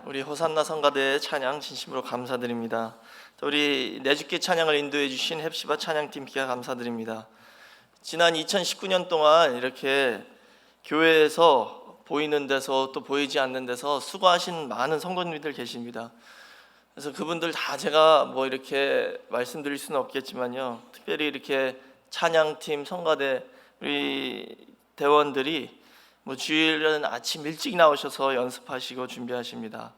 우리 호산나 성가대 찬양 진심으로 감사드립니다. 또 우리 내주께 찬양을 인도해 주신 헵시바 찬양팀께 감사드립니다. 지난 2019년 동안 이렇게 교회에서 보이는 데서 또 보이지 않는 데서 수고하신 많은 성도님들 계십니다. 그래서 그분들 다 제가 이렇게 말씀드릴 수는 없겠지만요, 특별히 이렇게 찬양팀 성가대 우리 대원들이 주일은 아침 일찍 나오셔서 연습하시고 준비하십니다.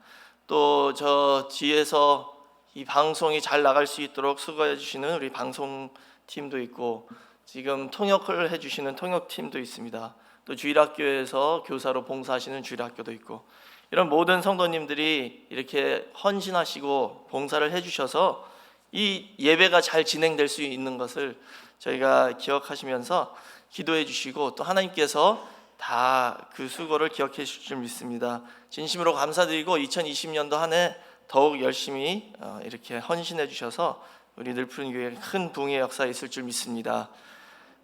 또 저 뒤에서 이 방송이 잘 나갈 수 있도록 수고해 주시는 우리 방송팀도 있고, 지금 통역을 해주시는 통역팀도 있습니다. 또 주일학교에서 교사로 봉사하시는 주일학교도 있고, 이런 모든 성도님들이 이렇게 헌신하시고 봉사를 해주셔서 이 예배가 잘 진행될 수 있는 것을 저희가 기억하시면서 기도해 주시고, 또 하나님께서 다 그 수고를 기억해 주실 줄 믿습니다. 진심으로 감사드리고 2020년도 한 해 더욱 열심히 이렇게 헌신해 주셔서 우리 늘푸른 교회에 큰 부흥의 역사가 있을 줄 믿습니다.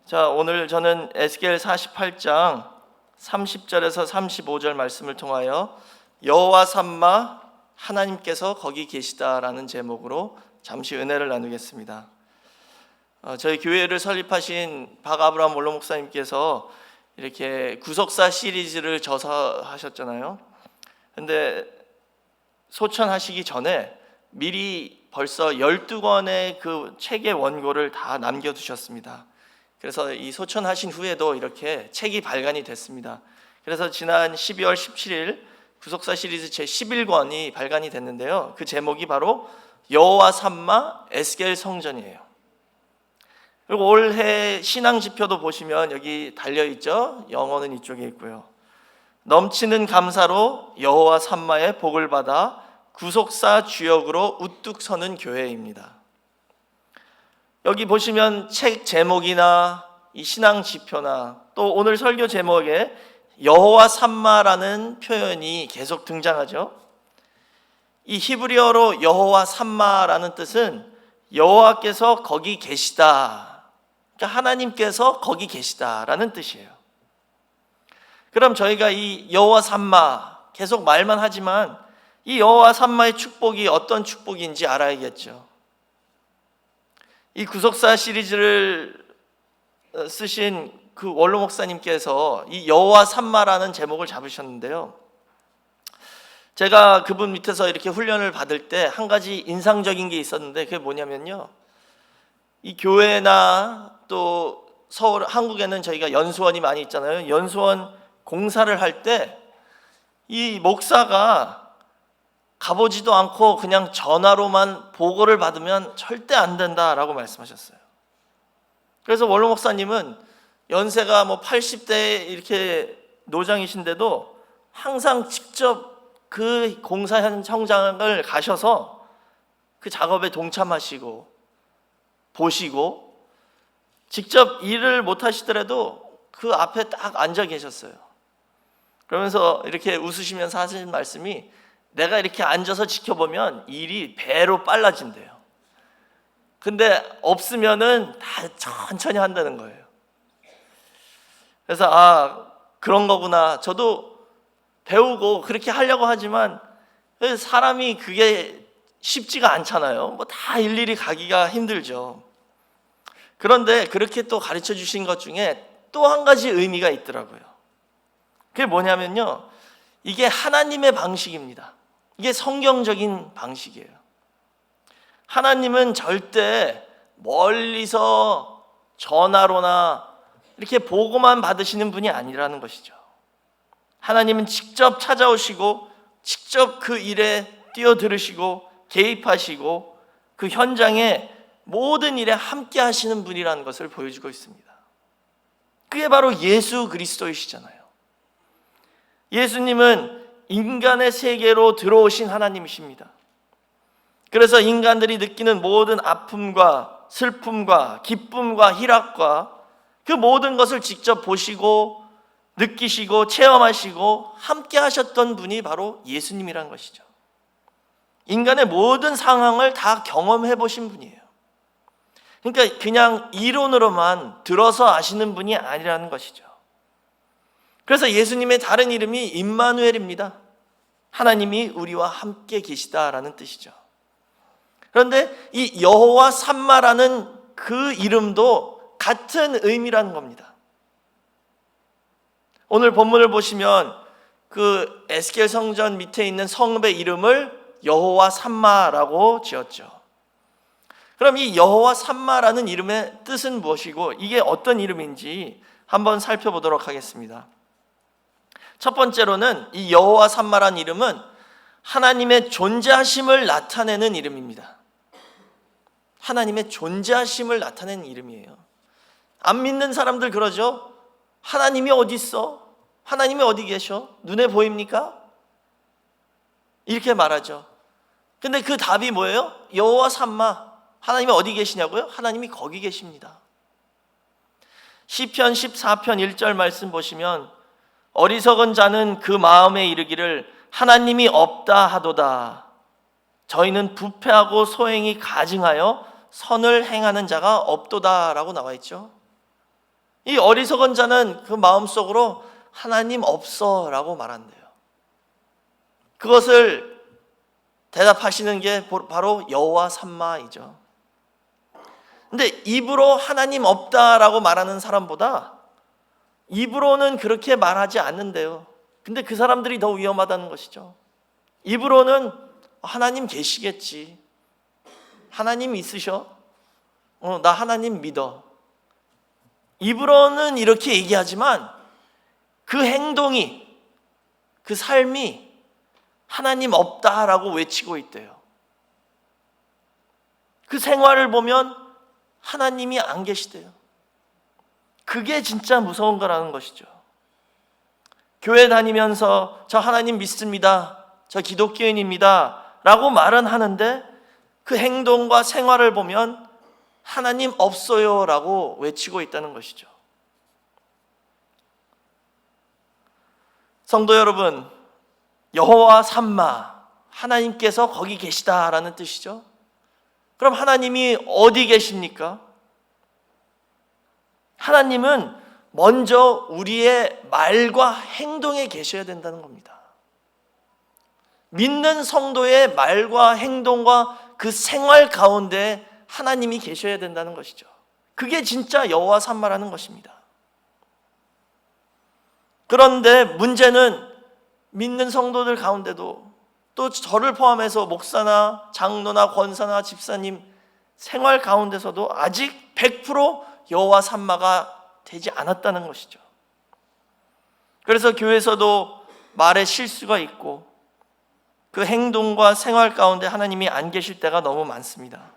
자, 오늘 저는 에스겔 48장 30절에서 35절 말씀을 통하여 여호와 삼마 하나님께서 거기 계시다라는 제목으로 잠시 은혜를 나누겠습니다. 저희 교회를 설립하신 박아브라함 원로 목사님께서 이렇게 구속사 시리즈를 저서하셨잖아요. 근데 소천하시기 전에 미리 벌써 12권의 그 책의 원고를 다 남겨두셨습니다. 그래서 이 소천하신 후에도 이렇게 책이 발간이 됐습니다. 그래서 지난 12월 17일 구속사 시리즈 제11권이 발간이 됐는데요, 그 제목이 바로 여호와 삼마 에스겔 성전이에요. 그리고 올해 신앙지표도 보시면 여기 달려있죠. 영어는 이쪽에 있고요. 넘치는 감사로 여호와 삼마의 복을 받아 구속사 주역으로 우뚝 서는 교회입니다. 여기 보시면 책 제목이나 이 신앙지표나 또 오늘 설교 제목에 여호와 삼마라는 표현이 계속 등장하죠. 이 히브리어로 여호와 삼마라는 뜻은 여호와께서 거기 계시다, 그러니까 하나님께서 거기 계시다라는 뜻이에요. 그럼 저희가 이 여호와 삼마 계속 말만 하지만 이 여호와 삼마의 축복이 어떤 축복인지 알아야겠죠. 이 구속사 시리즈를 쓰신 그 원로 목사님께서 이 여호와 삼마라는 제목을 잡으셨는데요, 제가 그분 밑에서 이렇게 훈련을 받을 때 한 가지 인상적인 게 있었는데, 그게 뭐냐면요, 이 교회나 또 서울, 한국에는 저희가 연수원이 많이 있잖아요. 연수원 공사를 할 때 이 목사가 가보지도 않고 그냥 전화로만 보고를 받으면 절대 안 된다라고 말씀하셨어요. 그래서 원로 목사님은 연세가 80대 이렇게 노장이신데도 항상 직접 그 공사 현장을 가셔서 그 작업에 동참하시고 보시고, 직접 일을 못 하시더라도 그 앞에 딱 앉아 계셨어요. 그러면서 이렇게 웃으시면서 하시는 말씀이, 내가 이렇게 앉아서 지켜보면 일이 배로 빨라진대요. 근데 없으면은 다 천천히 한다는 거예요. 그래서 그런 거구나. 저도 배우고 그렇게 하려고 하지만 사람이 그게 쉽지가 않잖아요. 다 일일이 가기가 힘들죠. 그런데 그렇게 또 가르쳐 주신 것 중에 또 한 가지 의미가 있더라고요. 그게 뭐냐면요, 이게 하나님의 방식입니다. 이게 성경적인 방식이에요. 하나님은 절대 멀리서 전화로나 이렇게 보고만 받으시는 분이 아니라는 것이죠. 하나님은 직접 찾아오시고 직접 그 일에 뛰어들으시고 개입하시고 그 현장에 모든 일에 함께 하시는 분이라는 것을 보여주고 있습니다. 그게 바로 예수 그리스도이시잖아요. 예수님은 인간의 세계로 들어오신 하나님이십니다. 그래서 인간들이 느끼는 모든 아픔과 슬픔과 기쁨과 희락과 그 모든 것을 직접 보시고 느끼시고 체험하시고 함께 하셨던 분이 바로 예수님이라는 것이죠. 인간의 모든 상황을 다 경험해 보신 분이에요. 그러니까 그냥 이론으로만 들어서 아시는 분이 아니라는 것이죠. 그래서 예수님의 다른 이름이 임마누엘입니다. 하나님이 우리와 함께 계시다라는 뜻이죠. 그런데 이 여호와 삼마라는 그 이름도 같은 의미라는 겁니다. 오늘 본문을 보시면 그 에스겔 성전 밑에 있는 성읍의 이름을 여호와 삼마라고 지었죠. 그럼 이 여호와 삼마라는 이름의 뜻은 무엇이고 이게 어떤 이름인지 한번 살펴보도록 하겠습니다. 첫 번째로는 이 여호와 삼마라는 이름은 하나님의 존재하심을 나타내는 이름입니다. 하나님의 존재하심을 나타내는 이름이에요. 안 믿는 사람들 그러죠. 하나님이 어디 있어? 하나님이 어디 계셔? 눈에 보입니까? 이렇게 말하죠. 근데 그 답이 뭐예요? 여호와 삼마. 하나님이 어디 계시냐고요? 하나님이 거기 계십니다. 시편 14편 1절 말씀 보시면 어리석은 자는 그 마음에 이르기를 하나님이 없다 하도다. 저희는 부패하고 소행이 가증하여 선을 행하는 자가 없도다라고 나와 있죠. 이 어리석은 자는 그 마음속으로 하나님 없어라고 말한대요. 그것을 대답하시는 게 바로 여호와 삼마이죠. 근데 입으로 하나님 없다라고 말하는 사람보다 입으로는 그렇게 말하지 않는데요. 근데 그 사람들이 더 위험하다는 것이죠. 입으로는 하나님 계시겠지. 하나님 있으셔. 나 하나님 믿어. 입으로는 이렇게 얘기하지만 그 행동이, 그 삶이 하나님 없다라고 외치고 있대요. 그 생활을 보면 하나님이 안 계시대요. 그게 진짜 무서운 거라는 것이죠. 교회 다니면서 저 하나님 믿습니다. 저 기독교인입니다. 라고 말은 하는데 그 행동과 생활을 보면 하나님 없어요 라고 외치고 있다는 것이죠. 성도 여러분, 여호와 삼마, 하나님께서 거기 계시다라는 뜻이죠. 그럼 하나님이 어디 계십니까? 하나님은 먼저 우리의 말과 행동에 계셔야 된다는 겁니다. 믿는 성도의 말과 행동과 그 생활 가운데 하나님이 계셔야 된다는 것이죠. 그게 진짜 여호와 삼마라는 것입니다. 그런데 문제는 믿는 성도들 가운데도 또 저를 포함해서 목사나 장로나 권사나 집사님 생활 가운데서도 아직 100% 여호와 삼마가 되지 않았다는 것이죠. 그래서 교회에서도 말에 실수가 있고 그 행동과 생활 가운데 하나님이 안 계실 때가 너무 많습니다.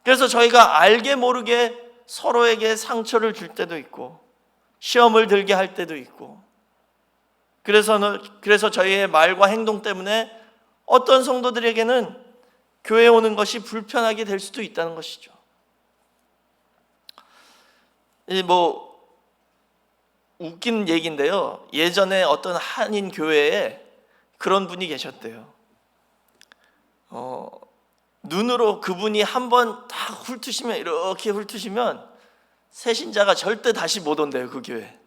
그래서 저희가 알게 모르게 서로에게 상처를 줄 때도 있고 시험을 들게 할 때도 있고 그래서 저희의 말과 행동 때문에 어떤 성도들에게는 교회에 오는 것이 불편하게 될 수도 있다는 것이죠. 웃긴 얘기인데요. 예전에 어떤 한인 교회에 그런 분이 계셨대요. 눈으로 그분이 한번 딱 훑으시면 이렇게 훑으시면 새신자가 절대 다시 못 온대요. 그 교회.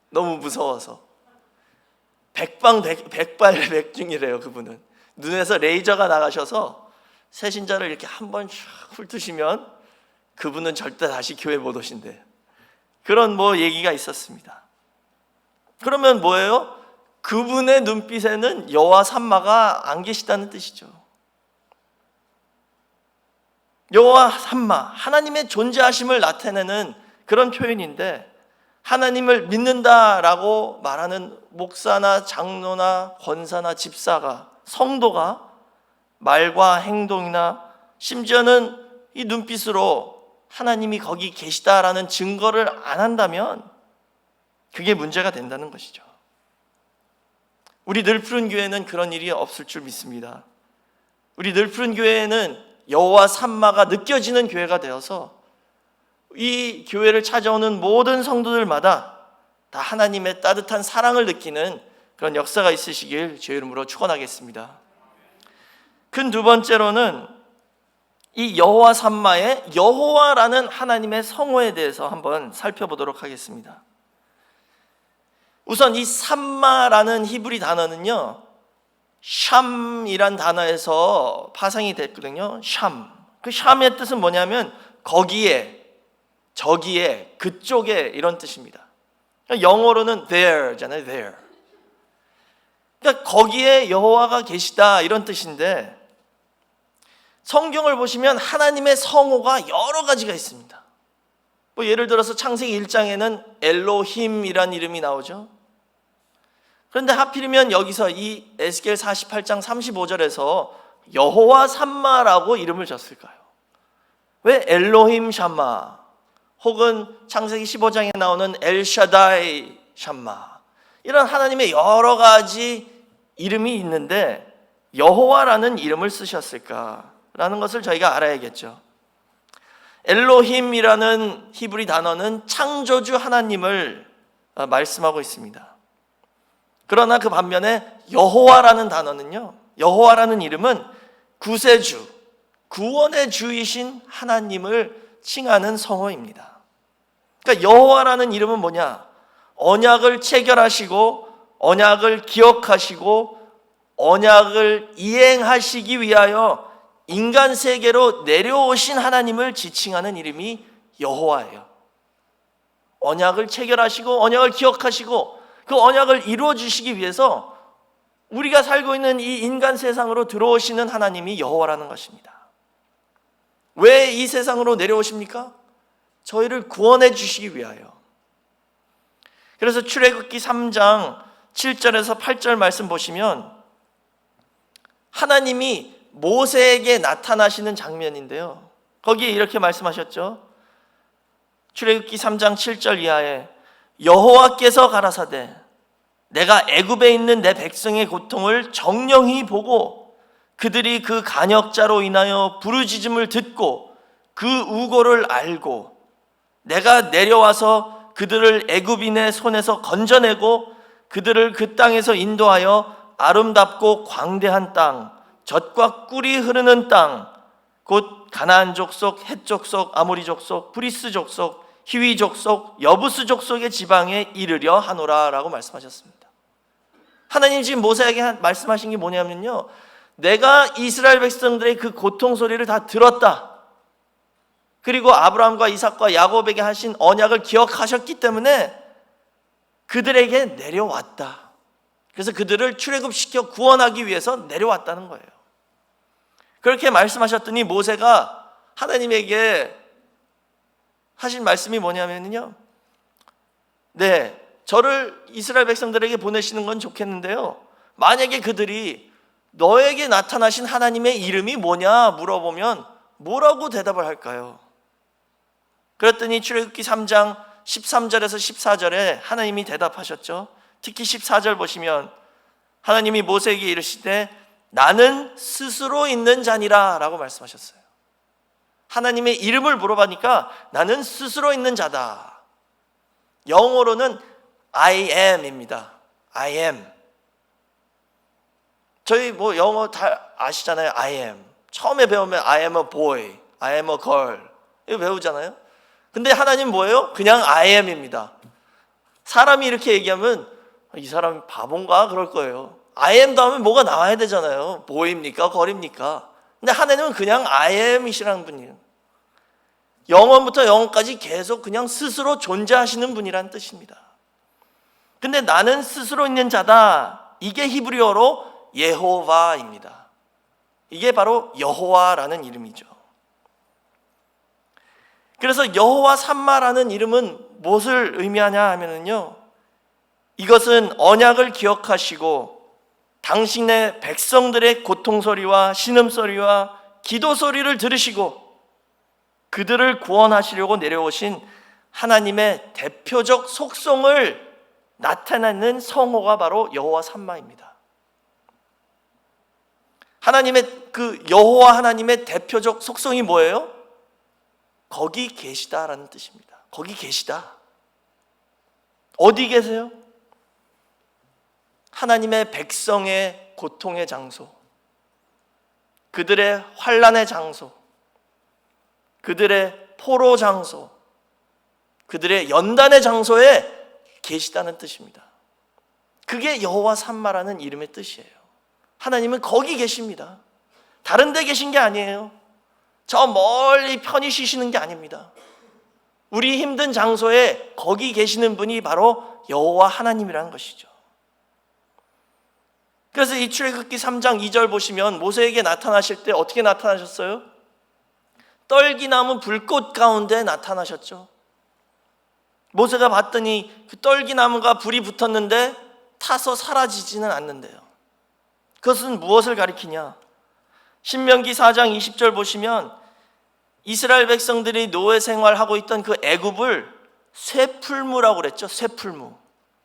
너무 무서워서. 백발백중이래요. 그분은. 눈에서 레이저가 나가셔서 새신자를 이렇게 한번 훑으시면 그분은 절대 다시 교회 못 오신대요. 그런 얘기가 있었습니다. 그러면 뭐예요? 그분의 눈빛에는 여호와 삼마가 안 계시다는 뜻이죠. 여호와 삼마, 하나님의 존재하심을 나타내는 그런 표현인데 하나님을 믿는다라고 말하는 목사나 장로나 권사나 집사가, 성도가 말과 행동이나 심지어는 이 눈빛으로 하나님이 거기 계시다라는 증거를 안 한다면 그게 문제가 된다는 것이죠. 우리 늘푸른 교회는 그런 일이 없을 줄 믿습니다. 우리 늘푸른 교회는 여호와 삼마가 느껴지는 교회가 되어서 이 교회를 찾아오는 모든 성도들마다 다 하나님의 따뜻한 사랑을 느끼는 그런 역사가 있으시길 주의 이름으로 축원하겠습니다. 큰 두 번째로는 이 여호와 삼마의 여호와라는 하나님의 성호에 대해서 한번 살펴보도록 하겠습니다. 우선 이 삼마라는 히브리 단어는요, 샴이란 단어에서 파생이 됐거든요. 샴. 그 샴의 뜻은 뭐냐면 거기에, 저기에, 그쪽에 이런 뜻입니다. 영어로는 there잖아요. there. 그러니까 거기에 여호와가 계시다 이런 뜻인데, 성경을 보시면 하나님의 성호가 여러 가지가 있습니다. 뭐 예를 들어서 창세기 1장에는 엘로힘이란 이름이 나오죠. 그런데 하필이면 여기서 이 에스겔 48장 35절에서 여호와 삼마라고 이름을 줬을까요? 왜 엘로힘 샴마, 혹은 창세기 15장에 나오는 엘샤다이 샴마, 이런 하나님의 여러 가지 이름이 있는데 여호와라는 이름을 쓰셨을까라는 것을 저희가 알아야겠죠. 엘로힘이라는 히브리 단어는 창조주 하나님을 말씀하고 있습니다. 그러나 그 반면에 여호와라는 단어는요, 여호와라는 이름은 구세주, 구원의 주이신 하나님을 칭하는 성어입니다. 그러니까 여호와라는 이름은 뭐냐? 언약을 체결하시고 언약을 기억하시고 언약을 이행하시기 위하여 인간 세계로 내려오신 하나님을 지칭하는 이름이 여호와예요. 언약을 체결하시고 언약을 기억하시고 그 언약을 이루어 주시기 위해서 우리가 살고 있는 이 인간 세상으로 들어오시는 하나님이 여호와라는 것입니다. 왜 이 세상으로 내려오십니까? 저희를 구원해 주시기 위하여. 그래서 출애굽기 3장 7절에서 8절 말씀 보시면 하나님이 모세에게 나타나시는 장면인데요, 거기에 이렇게 말씀하셨죠. 출애굽기 3장 7절 이하에 여호와께서 가라사대 내가 애굽에 있는 내 백성의 고통을 정령히 보고 그들이 그 간역자로 인하여 부르짖음을 듣고 그 우고를 알고 내가 내려와서 그들을 애굽인의 손에서 건져내고 그들을 그 땅에서 인도하여 아름답고 광대한 땅, 젖과 꿀이 흐르는 땅, 곧 가나안 족속, 헷 족속, 아모리 족속, 브리스 족속, 히위 족속, 여부스 족속의 지방에 이르려 하노라라고 말씀하셨습니다. 하나님 지금 모세에게 말씀하신 게 뭐냐면요, 내가 이스라엘 백성들의 그 고통 소리를 다 들었다. 그리고 아브라함과 이삭과 야곱에게 하신 언약을 기억하셨기 때문에 그들에게 내려왔다. 그래서 그들을 출애굽시켜 구원하기 위해서 내려왔다는 거예요. 그렇게 말씀하셨더니 모세가 하나님에게 하신 말씀이 뭐냐면요, 네, 저를 이스라엘 백성들에게 보내시는 건 좋겠는데요, 만약에 그들이 너에게 나타나신 하나님의 이름이 뭐냐 물어보면 뭐라고 대답을 할까요? 그랬더니 출애굽기 3장 13절에서 14절에 하나님이 대답하셨죠. 특히 14절 보시면 하나님이 모세에게 이르시되 나는 스스로 있는 자니라 라고 말씀하셨어요. 하나님의 이름을 물어보니까 나는 스스로 있는 자다. 영어로는 I am입니다. I am. 저희 뭐 영어 다 아시잖아요. I am. 처음에 배우면 I am a boy, I am a girl 이거 배우잖아요. 근데 하나님 뭐예요? 그냥 I am입니다. 사람이 이렇게 얘기하면 이 사람이 바본가 그럴 거예요. I am 다음에 뭐가 나와야 되잖아요. boy입니까? girl입니까? 근데 하나님은 그냥 I am이시라는 분이에요. 영원부터 영원까지 계속 그냥 스스로 존재하시는 분이란 뜻입니다. 근데 나는 스스로 있는 자다, 이게 히브리어로 예호바입니다. 이게 바로 여호와라는 이름이죠. 그래서 여호와 삼마라는 이름은 무엇을 의미하냐 하면은요, 이것은 언약을 기억하시고 당신의 백성들의 고통소리와 신음소리와 기도소리를 들으시고 그들을 구원하시려고 내려오신 하나님의 대표적 속성을 나타내는 성호가 바로 여호와 삼마입니다. 하나님의 그 여호와 하나님의 대표적 속성이 뭐예요? 거기 계시다라는 뜻입니다. 거기 계시다. 어디 계세요? 하나님의 백성의 고통의 장소, 그들의 환난의 장소, 그들의 포로 장소, 그들의 연단의 장소에 계시다는 뜻입니다. 그게 여호와 삼마라는 이름의 뜻이에요. 하나님은 거기 계십니다. 다른 데 계신 게 아니에요. 저 멀리 편히 쉬시는 게 아닙니다. 우리 힘든 장소에 거기 계시는 분이 바로 여호와 하나님이라는 것이죠. 그래서 이 출애굽기 3장 2절 보시면 모세에게 나타나실 때 어떻게 나타나셨어요? 떨기나무 불꽃 가운데 나타나셨죠. 모세가 봤더니 그 떨기나무가 불이 붙었는데 타서 사라지지는 않는데요. 그것은 무엇을 가리키냐? 신명기 4장 20절 보시면 이스라엘 백성들이 노예 생활하고 있던 그 애굽을 쇠풀무라고 그랬죠. 쇠풀무.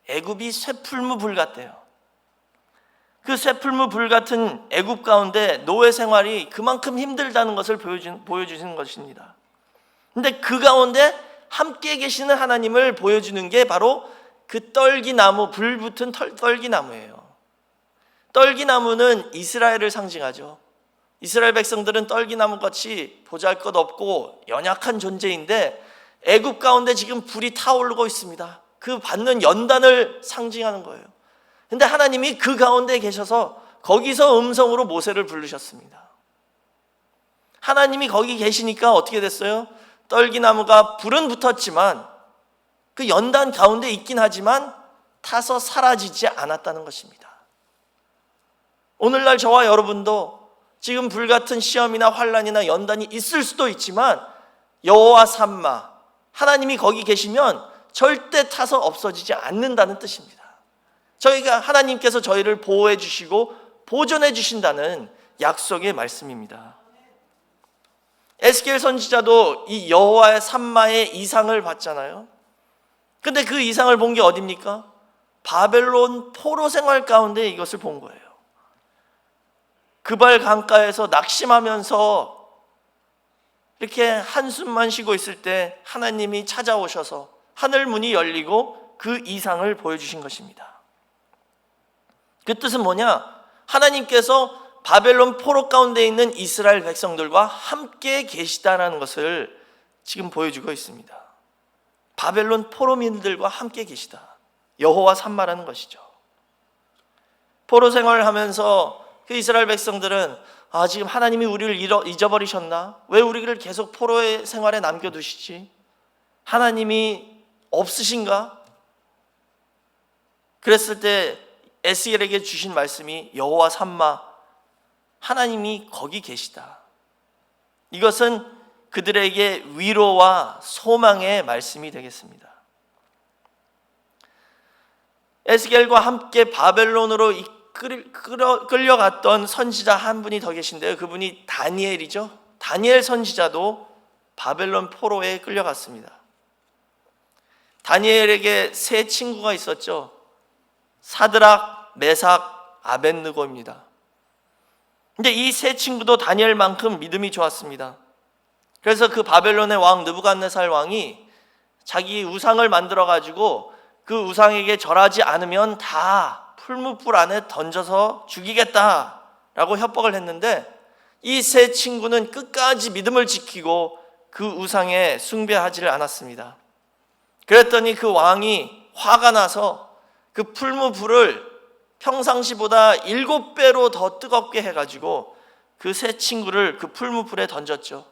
애굽이 쇠풀무 불 같대요. 그 쇠풀무 불 같은 애굽 가운데 노예 생활이 그만큼 힘들다는 것을 보여주시는 것입니다. 근데 그 가운데 함께 계시는 하나님을 보여주는 게 바로 그 떨기나무, 불 붙은 떨기나무예요. 떨기나무는 이스라엘을 상징하죠. 이스라엘 백성들은 떨기나무 같이 보잘것없고 연약한 존재인데 애굽 가운데 지금 불이 타오르고 있습니다. 그 받는 연단을 상징하는 거예요. 근데 하나님이 그 가운데 계셔서 거기서 음성으로 모세를 부르셨습니다. 하나님이 거기 계시니까 어떻게 됐어요? 떨기나무가 불은 붙었지만 그 연단 가운데 있긴 하지만 타서 사라지지 않았다는 것입니다. 오늘날 저와 여러분도 지금 불같은 시험이나 환난이나 연단이 있을 수도 있지만 여호와 삼마, 하나님이 거기 계시면 절대 타서 없어지지 않는다는 뜻입니다. 저희가 하나님께서 저희를 보호해 주시고 보존해 주신다는 약속의 말씀입니다. 에스겔 선지자도 이 여호와의 삼마의 이상을 봤잖아요. 근데 그 이상을 본 게 어디입니까? 바벨론 포로 생활 가운데 이것을 본 거예요. 그발 강가에서 낙심하면서 이렇게 한숨만 쉬고 있을 때 하나님이 찾아오셔서 하늘 문이 열리고 그 이상을 보여주신 것입니다. 그 뜻은 뭐냐? 하나님께서 바벨론 포로 가운데 있는 이스라엘 백성들과 함께 계시다라는 것을 지금 보여주고 있습니다. 바벨론 포로민들과 함께 계시다. 여호와 삼마라는 것이죠. 포로 생활을 하면서 그 이스라엘 백성들은 지금 하나님이 우리를 잊어버리셨나? 왜 우리를 계속 포로의 생활에 남겨두시지? 하나님이 없으신가? 그랬을 때 에스겔에게 주신 말씀이 여호와 삼마, 하나님이 거기 계시다. 이것은 그들에게 위로와 소망의 말씀이 되겠습니다. 에스겔과 함께 바벨론으로 끌려갔던 선지자 한 분이 더 계신데요. 그분이 다니엘이죠. 다니엘 선지자도 바벨론 포로에 끌려갔습니다. 다니엘에게 세 친구가 있었죠. 사드락, 메삭, 아벳느고입니다. 근데 이 세 친구도 다니엘만큼 믿음이 좋았습니다. 그래서 그 바벨론의 왕 느부갓네살 왕이 자기 우상을 만들어 가지고 그 우상에게 절하지 않으면 다 풀무불 안에 던져서 죽이겠다라고 협박을 했는데 이 세 친구는 끝까지 믿음을 지키고 그 우상에 숭배하지를 않았습니다. 그랬더니 그 왕이 화가 나서 그 풀무불을 평상시보다 7배로 더 뜨겁게 해가지고 그 세 친구를 그 풀무불에 던졌죠.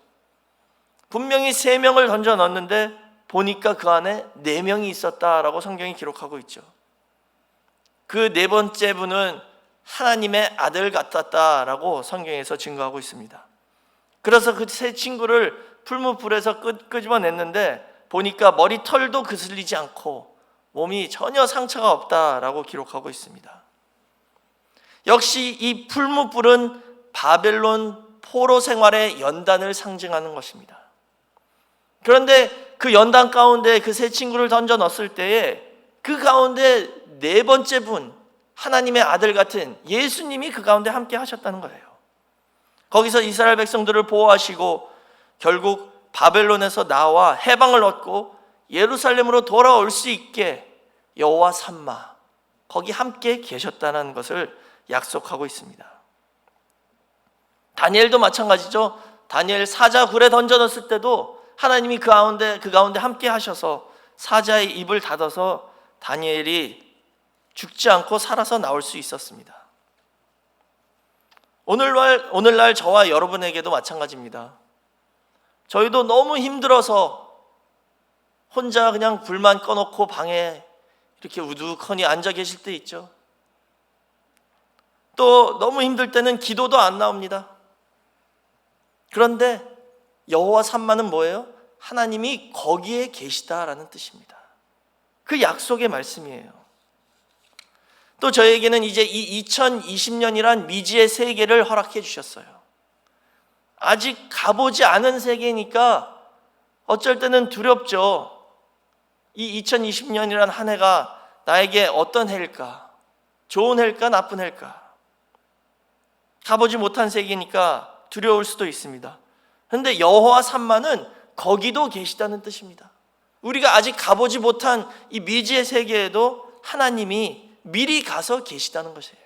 분명히 3명을 던져 넣었는데 보니까 그 안에 4명이 있었다라고 성경이 기록하고 있죠. 그 4번째 분은 하나님의 아들 같았다라고 성경에서 증거하고 있습니다. 그래서 그 세 친구를 풀무불에서 끄집어냈는데 보니까 머리털도 그슬리지 않고 몸이 전혀 상처가 없다라고 기록하고 있습니다. 역시 이 풀무불은 바벨론 포로 생활의 연단을 상징하는 것입니다. 그런데 그 연단 가운데 그 세 친구를 던져 넣었을 때에 그 가운데 4번째 분, 하나님의 아들 같은 예수님이 그 가운데 함께 하셨다는 거예요. 거기서 이스라엘 백성들을 보호하시고 결국 바벨론에서 나와 해방을 얻고 예루살렘으로 돌아올 수 있게 여호와 삼마, 거기 함께 계셨다는 것을 약속하고 있습니다. 다니엘도 마찬가지죠. 다니엘 사자 굴에 던져 넣었을 때도 하나님이 그 가운데 함께 하셔서 사자의 입을 닫아서 다니엘이 죽지 않고 살아서 나올 수 있었습니다. 오늘날 저와 여러분에게도 마찬가지입니다. 저희도 너무 힘들어서 혼자 그냥 불만 꺼놓고 방에 이렇게 우두커니 앉아 계실 때 있죠. 또 너무 힘들 때는 기도도 안 나옵니다. 그런데 여호와 삼마는 뭐예요? 하나님이 거기에 계시다라는 뜻입니다. 그 약속의 말씀이에요. 또 저에게는 이제 이 2020년이란 미지의 세계를 허락해 주셨어요. 아직 가보지 않은 세계니까 어쩔 때는 두렵죠. 이 2020년이란 한 해가 나에게 어떤 해일까? 좋은 해일까? 나쁜 해일까? 가보지 못한 세계니까 두려울 수도 있습니다. 그런데 여호와 삼마는 거기도 계시다는 뜻입니다. 우리가 아직 가보지 못한 이 미지의 세계에도 하나님이 미리 가서 계시다는 것이에요.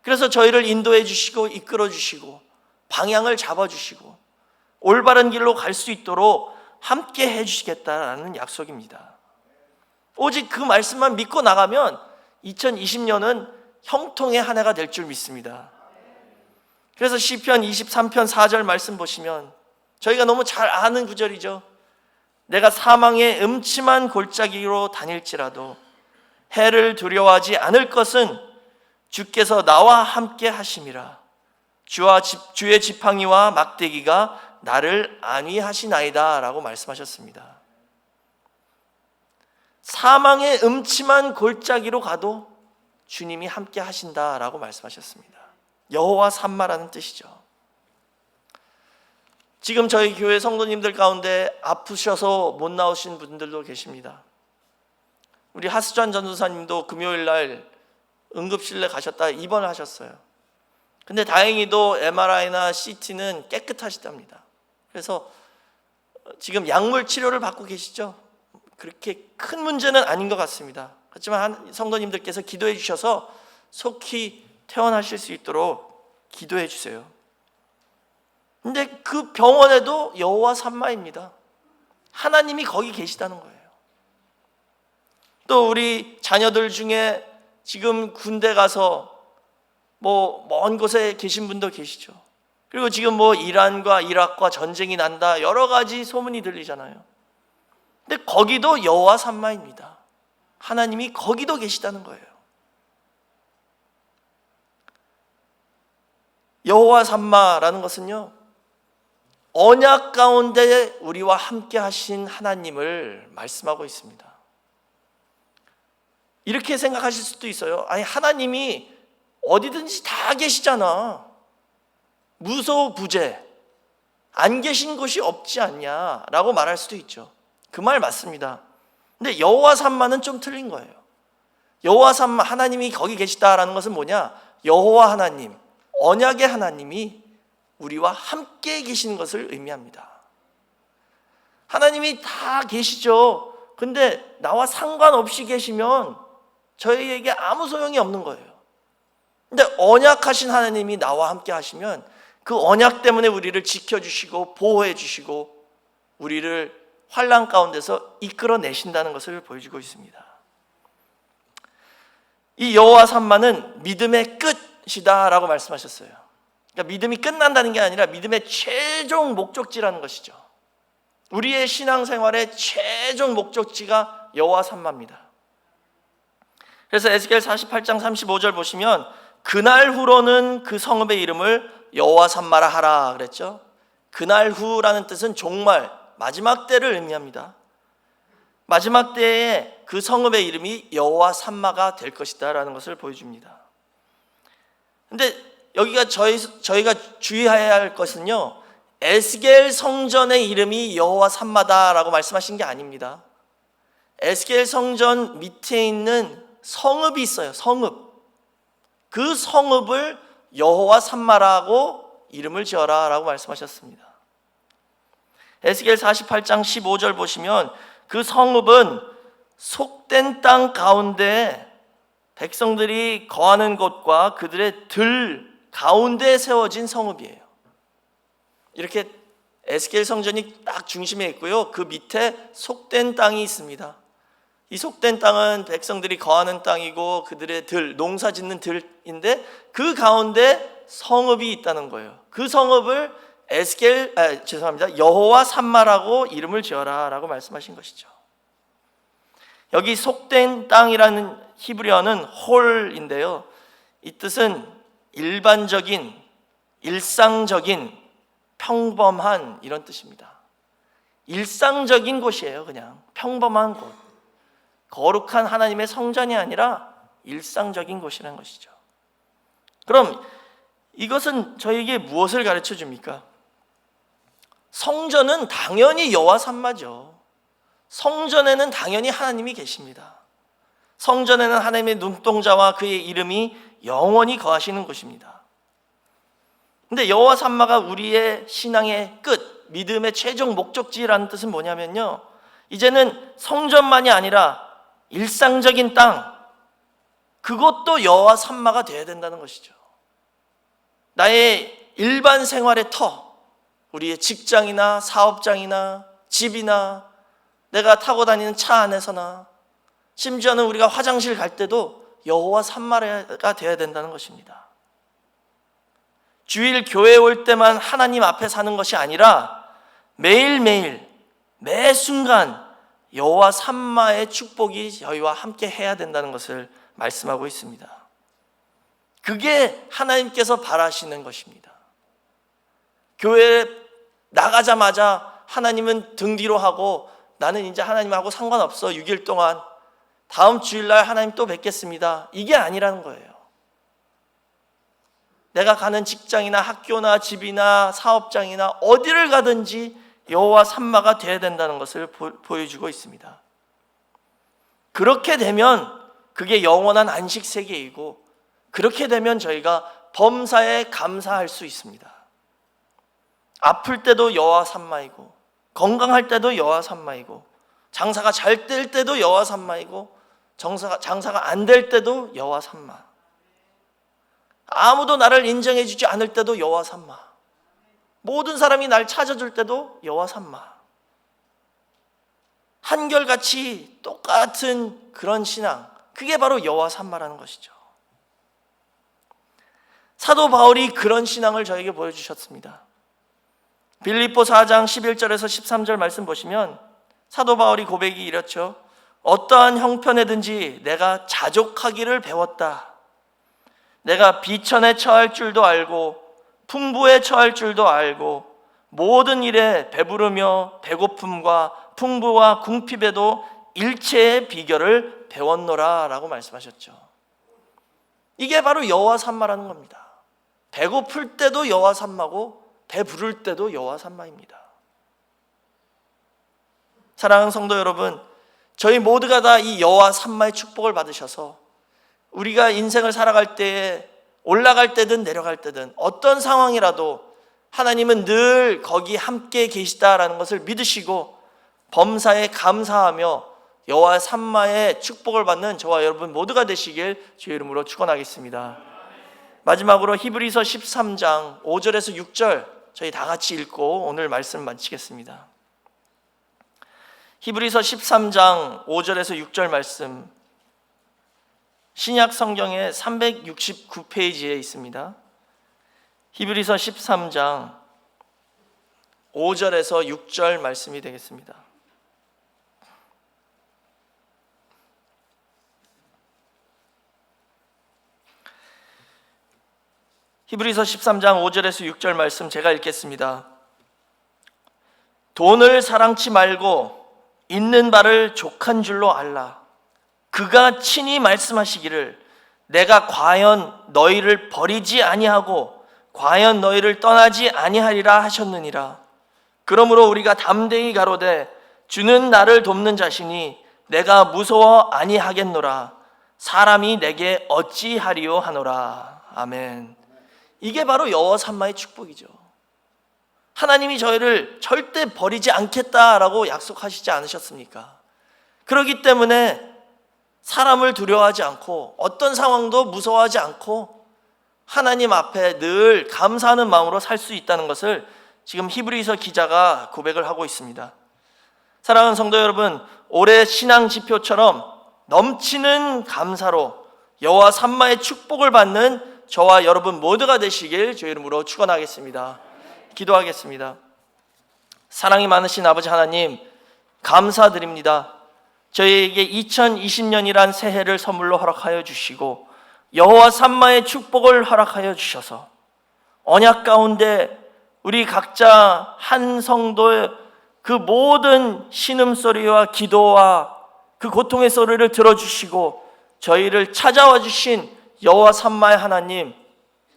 그래서 저희를 인도해 주시고 이끌어 주시고 방향을 잡아 주시고 올바른 길로 갈 수 있도록 함께 해 주시겠다라는 약속입니다. 오직 그 말씀만 믿고 나가면 2020년은 형통의 한 해가 될 줄 믿습니다. 그래서 시편 23편 4절 말씀 보시면 저희가 너무 잘 아는 구절이죠. 내가 사망의 음침한 골짜기로 다닐지라도 해를 두려워하지 않을 것은 주께서 나와 함께 하심이라. 주의 지팡이와 막대기가 나를 안위하시나이다 라고 말씀하셨습니다. 사망의 음침한 골짜기로 가도 주님이 함께 하신다라고 말씀하셨습니다. 여호와 삼마라는 뜻이죠. 지금 저희 교회 성도님들 가운데 아프셔서 못 나오신 분들도 계십니다. 우리 하수전 전도사님도 금요일 날 응급실에 가셨다 입원을 하셨어요. 근데 다행히도 MRI나 CT는 깨끗하시답니다. 그래서 지금 약물 치료를 받고 계시죠. 그렇게 큰 문제는 아닌 것 같습니다. 하지만 성도님들께서 기도해 주셔서 속히 퇴원하실 수 있도록 기도해 주세요. 근데 그 병원에도 여호와 삼마입니다. 하나님이 거기 계시다는 거예요. 또 우리 자녀들 중에 지금 군대 가서 먼 곳에 계신 분도 계시죠. 그리고 지금 이란과 이락과 전쟁이 난다 여러 가지 소문이 들리잖아요. 근데 거기도 여호와 삼마입니다. 하나님이 거기도 계시다는 거예요. 여호와 삼마라는 것은요, 언약 가운데 우리와 함께 하신 하나님을 말씀하고 있습니다. 이렇게 생각하실 수도 있어요. 아니, 하나님이 어디든지 다 계시잖아. 무소부재, 안 계신 곳이 없지 않냐라고 말할 수도 있죠. 그 말 맞습니다. 근데 여호와 삼마는 좀 틀린 거예요. 여호와 삼마, 하나님이 거기 계시다라는 것은 뭐냐? 여호와 하나님, 언약의 하나님이 우리와 함께 계시는 것을 의미합니다. 하나님이 다 계시죠. 근데 나와 상관없이 계시면 저희에게 아무 소용이 없는 거예요. 근데 언약하신 하나님이 나와 함께 하시면 그 언약 때문에 우리를 지켜주시고 보호해 주시고 우리를 환난 가운데서 이끌어내신다는 것을 보여주고 있습니다. 이 여호와 삼마는 믿음의 끝이다라고 말씀하셨어요. 그러니까 믿음이 끝난다는 게 아니라 믿음의 최종 목적지라는 것이죠. 우리의 신앙생활의 최종 목적지가 여호와 삼마입니다. 그래서 에스겔 48장 35절 보시면 그날 후로는 그 성읍의 이름을 여호와 삼마라 하라 그랬죠. 그날 후라는 뜻은 종말, 마지막 때를 의미합니다. 마지막 때에 그 성읍의 이름이 여호와 삼마가 될 것이다 라는 것을 보여줍니다. 근데 여기가 저희가 주의해야 할 것은요, 에스겔 성전의 이름이 여호와 삼마다라고 말씀하신 게 아닙니다. 에스겔 성전 밑에 있는 성읍이 있어요. 성읍. 그 성읍을 여호와 삼마라고 이름을 지어라 라고 말씀하셨습니다. 에스겔 48장 15절 보시면 그 성읍은 속된 땅 가운데 백성들이 거하는 곳과 그들의 들 가운데에 세워진 성읍이에요. 이렇게 에스겔 성전이 딱 중심에 있고요, 그 밑에 속된 땅이 있습니다. 이 속된 땅은 백성들이 거하는 땅이고 그들의 들, 농사 짓는 들인데 그 가운데 성읍이 있다는 거예요. 그 성읍을 여호와 삼마라고 이름을 지어라라고 말씀하신 것이죠. 여기 속된 땅이라는 히브리어는 홀인데요. 이 뜻은 일반적인, 일상적인, 평범한 이런 뜻입니다. 일상적인 곳이에요. 그냥 평범한 곳. 거룩한 하나님의 성전이 아니라 일상적인 곳이라는 것이죠. 그럼 이것은 저에게 무엇을 가르쳐 줍니까? 성전은 당연히 여호와 삼마죠. 성전에는 당연히 하나님이 계십니다. 성전에는 하나님의 눈동자와 그의 이름이 영원히 거하시는 곳입니다. 근데 여호와 삼마가 우리의 신앙의 끝, 믿음의 최종 목적지라는 뜻은 뭐냐면요, 이제는 성전만이 아니라 일상적인 땅, 그것도 여호와 삼마가 되어야 된다는 것이죠. 나의 일반 생활의 터, 우리의 직장이나 사업장이나 집이나 내가 타고 다니는 차 안에서나 심지어는 우리가 화장실 갈 때도 여호와 삼마가 되어야 된다는 것입니다. 주일 교회에 올 때만 하나님 앞에 사는 것이 아니라 매일매일 매 순간 여호와 삼마의 축복이 저희와 함께 해야 된다는 것을 말씀하고 있습니다. 그게 하나님께서 바라시는 것입니다. 교회에 나가자마자 하나님은 등 뒤로 하고 나는 이제 하나님하고 상관없어, 6일 동안 다음 주일날 하나님 또 뵙겠습니다, 이게 아니라는 거예요. 내가 가는 직장이나 학교나 집이나 사업장이나 어디를 가든지 여호와 삼마가 되어야 된다는 것을 보여주고 있습니다. 그렇게 되면 그게 영원한 안식 세계이고, 그렇게 되면 저희가 범사에 감사할 수 있습니다. 아플 때도 여호와 삼마이고, 건강할 때도 여호와 삼마이고, 장사가 잘 될 때도 여호와 삼마이고, 장사가 안 될 때도 여호와 삼마, 아무도 나를 인정해 주지 않을 때도 여호와 삼마, 모든 사람이 날 찾아줄 때도 여호와 삼마. 한결같이 똑같은 그런 신앙, 그게 바로 여호와 삼마라는 것이죠. 사도 바울이 그런 신앙을 저에게 보여주셨습니다. 빌립보 4장 11절에서 13절 말씀 보시면 사도 바울이 고백이 이렇죠. 어떠한 형편에든지 내가 자족하기를 배웠다. 내가 비천에 처할 줄도 알고 풍부에 처할 줄도 알고 모든 일에 배부르며 배고픔과 풍부와 궁핍에도 일체의 비결을 배웠노라 라고 말씀하셨죠. 이게 바로 여호와 삼마라는 겁니다. 배고플 때도 여호와 삼마고 배부를 때도 여호와 삼마입니다. 사랑하는 성도 여러분, 저희 모두가 다 이 여호와 삼마의 축복을 받으셔서 우리가 인생을 살아갈 때에 올라갈 때든 내려갈 때든 어떤 상황이라도 하나님은 늘 거기 함께 계시다라는 것을 믿으시고 범사에 감사하며 여호와 삼마의 축복을 받는 저와 여러분 모두가 되시길 주의 이름으로 축원하겠습니다. 마지막으로 히브리서 13장 5절에서 6절 저희 다 같이 읽고 오늘 말씀 마치겠습니다. 히브리서 13장 5절에서 6절 말씀, 신약 성경의 369페이지에 있습니다. 히브리서 13장 5절에서 6절 말씀이 되겠습니다. 히브리서 13장 5절에서 6절 말씀 제가 읽겠습니다. 돈을 사랑치 말고 있는 바를 족한 줄로 알라. 그가 친히 말씀하시기를 내가 과연 너희를 버리지 아니하고 과연 너희를 떠나지 아니하리라 하셨느니라. 그러므로 우리가 담대히 가로되 주는 나를 돕는 자시니 내가 무서워 아니하겠노라. 사람이 내게 어찌하리요 하노라. 아멘. 이게 바로 여호와 삼마의 축복이죠. 하나님이 저희를 절대 버리지 않겠다라고 약속하시지 않으셨습니까? 그렇기 때문에 사람을 두려워하지 않고 어떤 상황도 무서워하지 않고 하나님 앞에 늘 감사하는 마음으로 살 수 있다는 것을 지금 히브리서 기자가 고백을 하고 있습니다. 사랑하는 성도 여러분, 올해 신앙 지표처럼 넘치는 감사로 여호와 삼마의 축복을 받는 저와 여러분 모두가 되시길 주의 이름으로 축원하겠습니다. 기도하겠습니다. 사랑이 많으신 아버지 하나님, 감사드립니다. 저희에게 2020년이란 새해를 선물로 허락하여 주시고 여호와 삼마의 축복을 허락하여 주셔서 언약 가운데 우리 각자 한 성도의 그 모든 신음소리와 기도와 그 고통의 소리를 들어주시고 저희를 찾아와 주신 여호와 삼마의 하나님,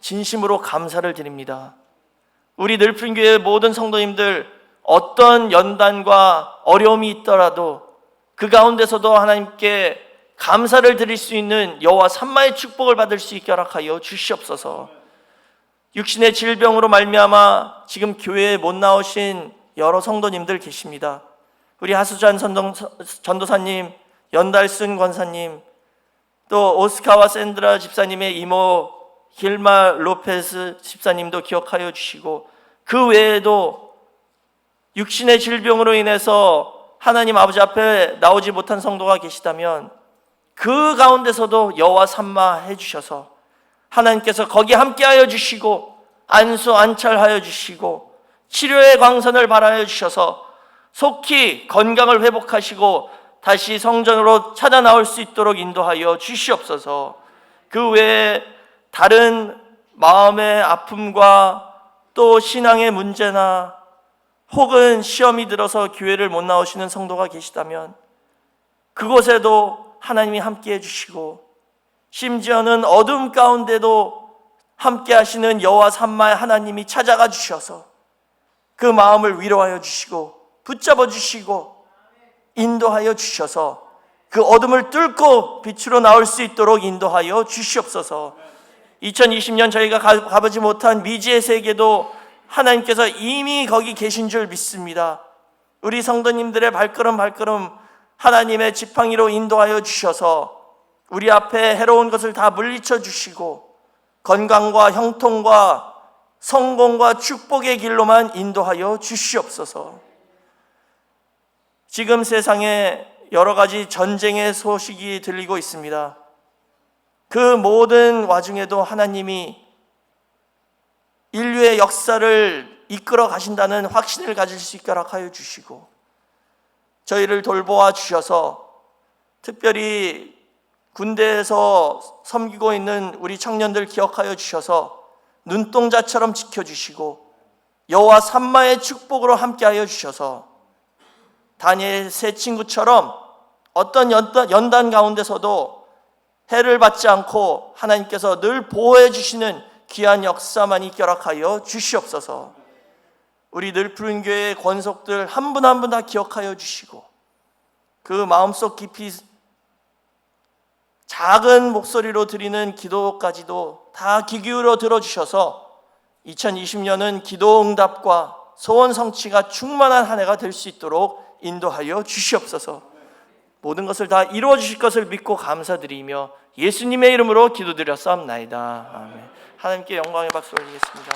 진심으로 감사를 드립니다. 우리 늘픈교회 모든 성도님들 어떤 연단과 어려움이 있더라도 그 가운데서도 하나님께 감사를 드릴 수 있는 여호와 삼마의 축복을 받을 수 있게 허락하여 주시옵소서. 육신의 질병으로 말미암아 지금 교회에 못 나오신 여러 성도님들 계십니다. 우리 하수잔 전도사님, 연달순 권사님, 또 오스카와 샌드라 집사님의 이모 길마 로페스 집사님도 기억하여 주시고, 그 외에도 육신의 질병으로 인해서 하나님 아버지 앞에 나오지 못한 성도가 계시다면 그 가운데서도 여호와 삼마 해주셔서 하나님께서 거기 함께하여 주시고 안수 안찰하여 주시고 치료의 광선을 발하여 주셔서 속히 건강을 회복하시고 다시 성전으로 찾아 나올 수 있도록 인도하여 주시옵소서. 그 외에 다른 마음의 아픔과 또 신앙의 문제나 혹은 시험이 들어서 교회를 못 나오시는 성도가 계시다면 그곳에도 하나님이 함께해 주시고, 심지어는 어둠 가운데도 함께 하시는 여호와 삼마의 하나님이 찾아가 주셔서 그 마음을 위로하여 주시고 붙잡아 주시고 인도하여 주셔서 그 어둠을 뚫고 빛으로 나올 수 있도록 인도하여 주시옵소서. 2020년 저희가 가보지 못한 미지의 세계도 하나님께서 이미 거기 계신 줄 믿습니다. 우리 성도님들의 발걸음 하나님의 지팡이로 인도하여 주셔서 우리 앞에 해로운 것을 다 물리쳐 주시고 건강과 형통과 성공과 축복의 길로만 인도하여 주시옵소서. 지금 세상에 여러 가지 전쟁의 소식이 들리고 있습니다. 그 모든 와중에도 하나님이 인류의 역사를 이끌어 가신다는 확신을 가질 수 있게 허락하여 주시고 저희를 돌보아 주셔서 특별히 군대에서 섬기고 있는 우리 청년들 기억하여 주셔서 눈동자처럼 지켜주시고 여호와 삼마의 축복으로 함께하여 주셔서 다니엘 세 친구처럼 어떤 연단 가운데서도 해를 받지 않고 하나님께서 늘 보호해 주시는 귀한 역사만 있게 허락하여 주시옵소서. 우리 늘푸른 교회의 권속들 한 분 한 분 다 기억하여 주시고 그 마음속 깊이 작은 목소리로 드리는 기도까지도 다 귀 기울여 들어주셔서 2020년은 기도 응답과 소원 성취가 충만한 한 해가 될 수 있도록 인도하여 주시옵소서. 모든 것을 다 이루어 주실 것을 믿고 감사드리며 예수님의 이름으로 기도드렸사옵나이다. 아멘. 하나님께 영광의 박수 올리겠습니다.